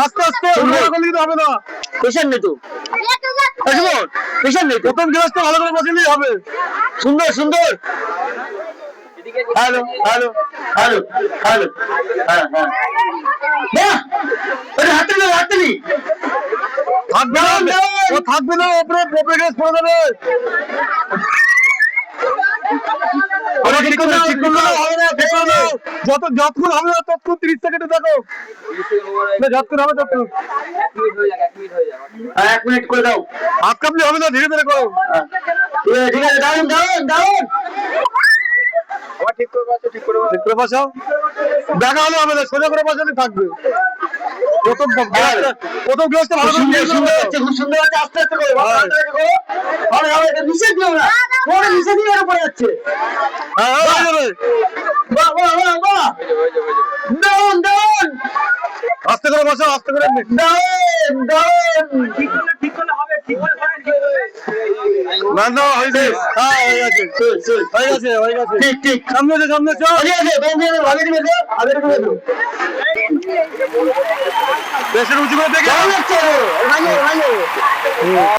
আস্তে আস্তে হবে না, পেশেন্ট নেই তো, পেশেন্ট নেই। প্রথম গ্লাসটা ভালো করে বসালেই হবে। সুন্দর সুন্দর। হ্যালো হ্যালো হ্যালো হ্যালো, হ্যাঁ হ্যাঁ, বাহ, হাতে নি হাতে নি, থাকবে না, ও থাকবে না, ওপরে ওপরে গ্যাস পড়ে যাবে। যত যতক্ষণ হবে না ততক্ষণ 30 সেকেন্ডে দেখো, যতক্ষণ হবে ততক্ষণ। 1 মিনিট করে দাও। হাত কাঁপলে হবে না, ধীরে ধীরে করো। ঠিক আছে, দাঁড়ান দাঁড়ান দাঁড়ান, ঠিক করে বসাও। দেখা হলে হবে না, সোজা করে বসালে থাকবে। প্রথম গ্লাসটা ভালো করে সুন্দর সুন্দর হচ্ছে, খুব সুন্দর হচ্ছে। আস্তে আস্তে করো, আস্তে আস্তে করো। হবে হবে, এটা নিষেধ দিও না, পরে নিষেধ দিয়ে পড়ে যাচ্ছে। হ্যাঁ, হয়ে যাবে। বাহ বাহ বাহ বাহ, দারুন দারুন, আস্তে করে বসাও, আস্তে করে। দারুন দারুন। না না, হয়ে গেছে। হ্যাঁ, হয়ে গেছে, হয়ে গেছে, হয়ে গেছে। ঠিক ঠিক, সামনে এসো, সামনে এসো। ঠিক আছে, আগে দিবে তো, আগে দিবে তো। বেশি উঁচু করে দেখে ভালো লাগছে, ভালো ভালো।